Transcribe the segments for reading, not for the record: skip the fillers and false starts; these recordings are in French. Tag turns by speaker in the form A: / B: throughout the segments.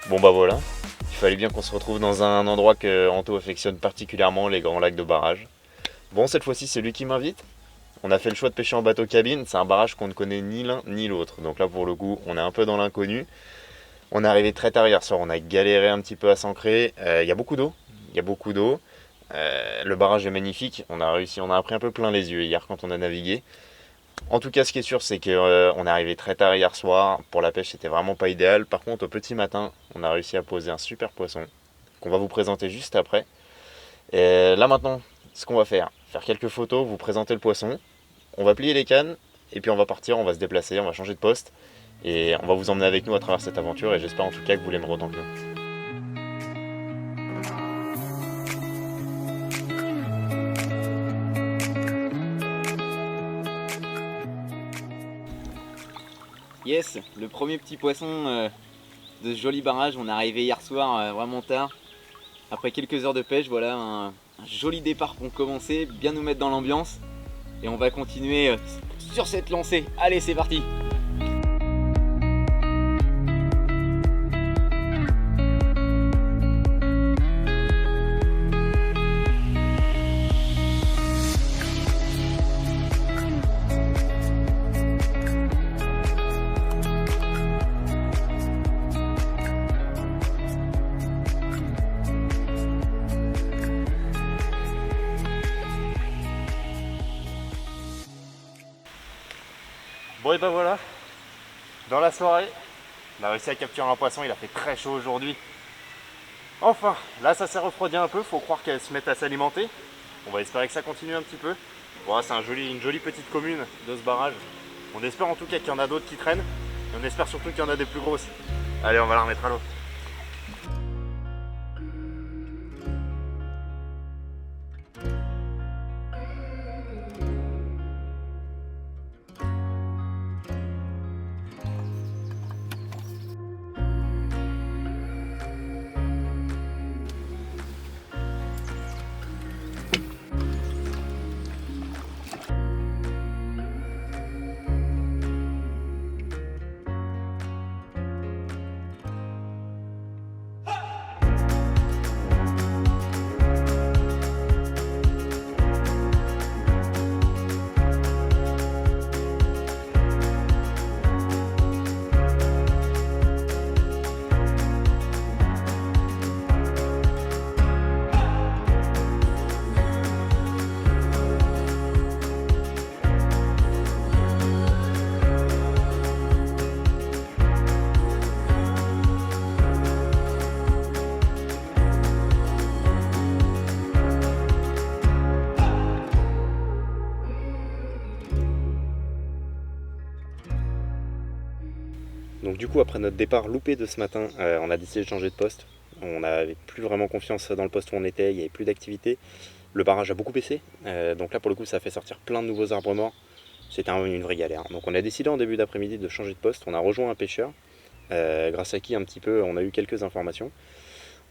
A: Bon bah voilà, il fallait bien qu'on se retrouve dans un endroit que Anto affectionne particulièrement, les grands lacs de barrage. Bon, cette fois-ci c'est lui qui m'invite. On a fait le choix de pêcher en bateau cabine, c'est un barrage qu'on ne connaît ni l'un ni l'autre. Donc là pour le coup, on est un peu dans l'inconnu. On est arrivé très tard hier soir, on a galéré un petit peu à s'ancrer. Il y a beaucoup d'eau, il y a beaucoup d'eau. Le barrage est magnifique, on a appris un peu plein les yeux hier quand on a navigué. En tout cas, ce qui est sûr, c'est qu'on est arrivé très tard hier soir. Pour la pêche, c'était vraiment pas idéal. Par contre, au petit matin, on a réussi à poser un super poisson qu'on va vous présenter juste après. Et là maintenant, ce qu'on va faire quelques photos, vous présenter le poisson. On va plier les cannes et puis on va partir, on va se déplacer, on va changer de poste et on va vous emmener avec nous à travers cette aventure. Et j'espère en tout cas que vous l'aimerez autant que nous.
B: Yes, le premier petit poisson de ce joli barrage. On est arrivé hier soir vraiment tard. Après quelques heures de pêche, voilà un joli départ pour commencer, bien nous mettre dans l'ambiance. Et on va continuer sur cette lancée. Allez, c'est parti!
A: Bon et ben voilà, dans la soirée, on a réussi à capturer un poisson, il a fait très chaud aujourd'hui. Enfin, là ça s'est refroidi un peu, faut croire qu'elle se mette à s'alimenter. On va espérer que ça continue un petit peu. Bon, c'est une jolie petite commune de ce barrage. On espère en tout cas qu'il y en a d'autres qui traînent. Et on espère surtout qu'il y en a des plus grosses. Allez, on va la remettre à l'eau. Donc du coup, après notre départ loupé de ce matin, on a décidé de changer de poste. On n'avait plus vraiment confiance dans le poste où on était, il n'y avait plus d'activité. Le barrage a beaucoup baissé, donc là pour le coup ça a fait sortir plein de nouveaux arbres morts. C'était une vraie galère. Donc on a décidé en début d'après-midi de changer de poste. On a rejoint un pêcheur, grâce à qui un petit peu on a eu quelques informations.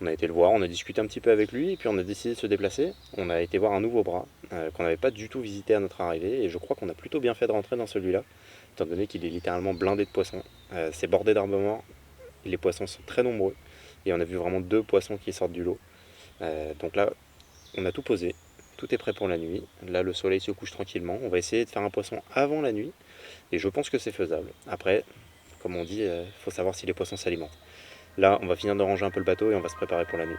A: On a été le voir, on a discuté un petit peu avec lui et puis on a décidé de se déplacer. On a été voir un nouveau bras qu'on n'avait pas du tout visité à notre arrivée et je crois qu'on a plutôt bien fait de rentrer dans celui-là, étant donné qu'il est littéralement blindé de poissons. C'est bordé d'arbres morts, les poissons sont très nombreux et on a vu vraiment 2 poissons qui sortent du lot. Donc là, on a tout posé, tout est prêt pour la nuit. Là, le soleil se couche tranquillement. On va essayer de faire un poisson avant la nuit et je pense que c'est faisable. Après, comme on dit, faut savoir si les poissons s'alimentent. Là, on va finir de ranger un peu le bateau et on va se préparer pour la nuit.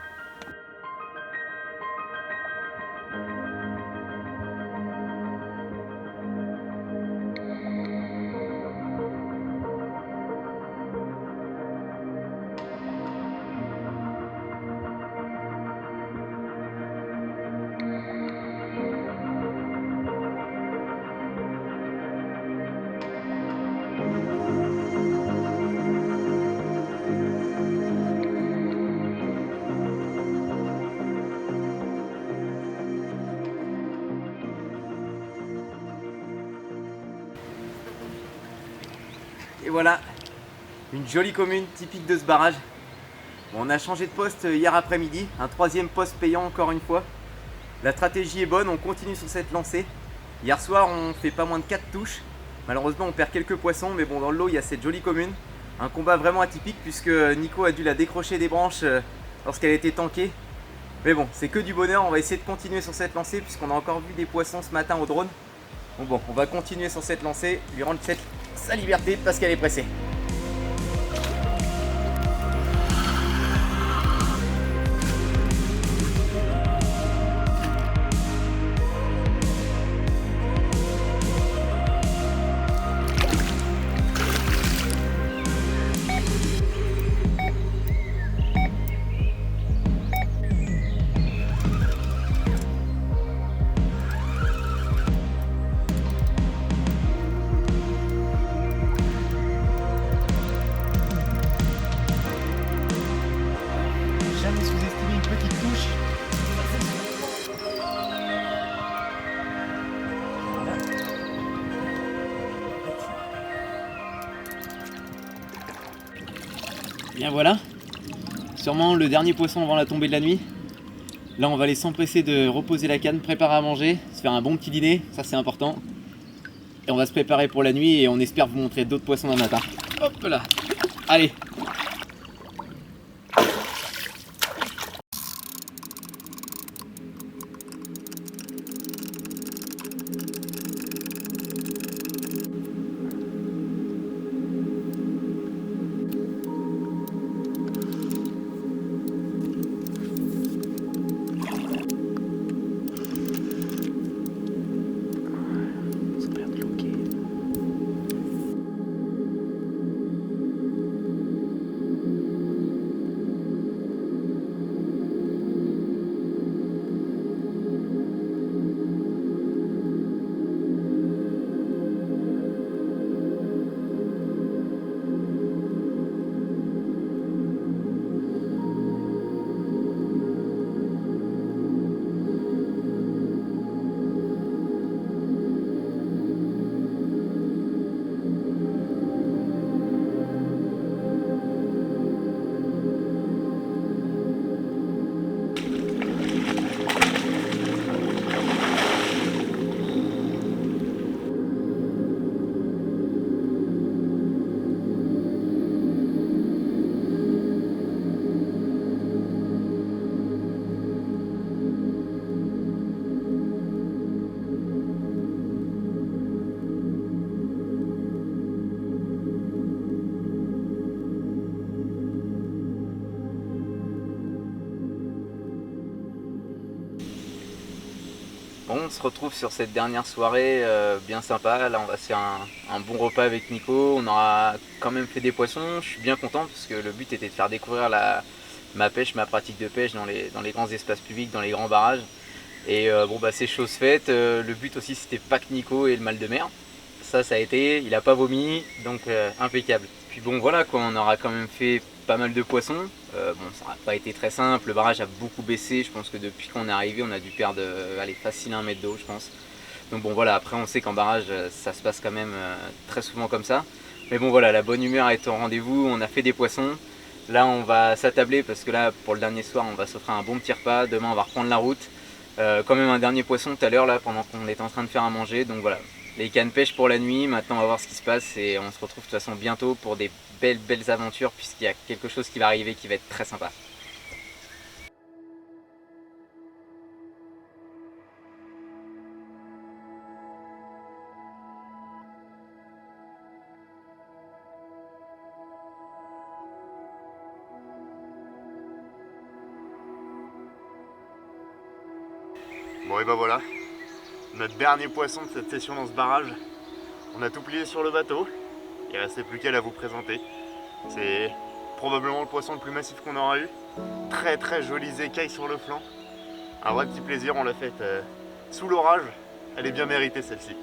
B: Et voilà, une jolie commune typique de ce barrage. Bon, on a changé de poste hier après-midi, un 3e poste payant encore une fois. La stratégie est bonne, on continue sur cette lancée. Hier soir, on fait pas moins de 4 touches. Malheureusement, on perd quelques poissons, mais bon, dans l'eau, il y a cette jolie commune. Un combat vraiment atypique puisque Nico a dû la décrocher des branches lorsqu'elle était tankée. Mais bon, c'est que du bonheur, on va essayer de continuer sur cette lancée puisqu'on a encore vu des poissons ce matin au drone. Donc bon, on va continuer sur cette lancée, lui rendre sa liberté parce qu'elle est pressée. Jamais sous-estimer une petite touche. Bien voilà, sûrement le dernier poisson avant la tombée de la nuit. Là on va aller s'empresser de reposer la canne, préparer à manger, se faire un bon petit dîner, ça c'est important. Et on va se préparer pour la nuit et on espère vous montrer d'autres poissons demain matin. Hop là, allez. Bon, on se retrouve sur cette dernière soirée bien sympa. Là, on va se faire un bon repas avec Nico. On aura quand même fait des poissons. Je suis bien content parce que le but était de faire découvrir ma pêche, ma pratique de pêche dans les grands espaces publics, dans les grands barrages. Et bon, bah, c'est chose faite. Le but aussi, c'était pas que Nico ait le mal de mer. Ça a été. Il a pas vomi, donc impeccable. Puis bon, voilà quoi, on aura quand même fait pas mal de poissons. Bon, ça n'a pas été très simple, le barrage a beaucoup baissé, je pense que depuis qu'on est arrivé on a dû perdre allez, facile 1 mètre d'eau je pense. Donc bon voilà, après on sait qu'en barrage ça se passe quand même très souvent comme ça. Mais bon voilà, la bonne humeur est au rendez-vous, on a fait des poissons. Là on va s'attabler parce que là pour le dernier soir on va s'offrir un bon petit repas, demain on va reprendre la route. Quand même un dernier poisson tout à l'heure là pendant qu'on est en train de faire à manger, donc voilà. Les cannes pêche pour la nuit, maintenant on va voir ce qui se passe et on se retrouve de toute façon bientôt pour des belles aventures puisqu'il y a quelque chose qui va arriver qui va être très sympa.
A: Bon et bah voilà, notre dernier poisson de cette session dans ce barrage. On a tout plié sur le bateau, il ne restait plus qu'à la vous présenter. C'est probablement le poisson le plus massif qu'on aura eu. Très jolies écailles sur le flanc. Un vrai petit plaisir, on l'a faite sous l'orage. Elle est bien méritée celle-ci.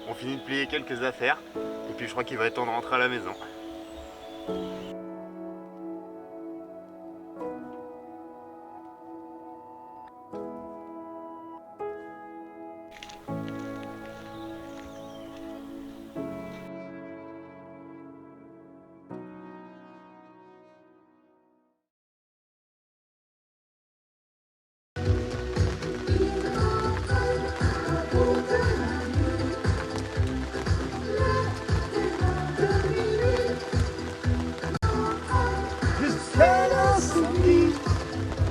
A: On finit de plier quelques affaires et puis je crois qu'il va être temps de rentrer à la maison.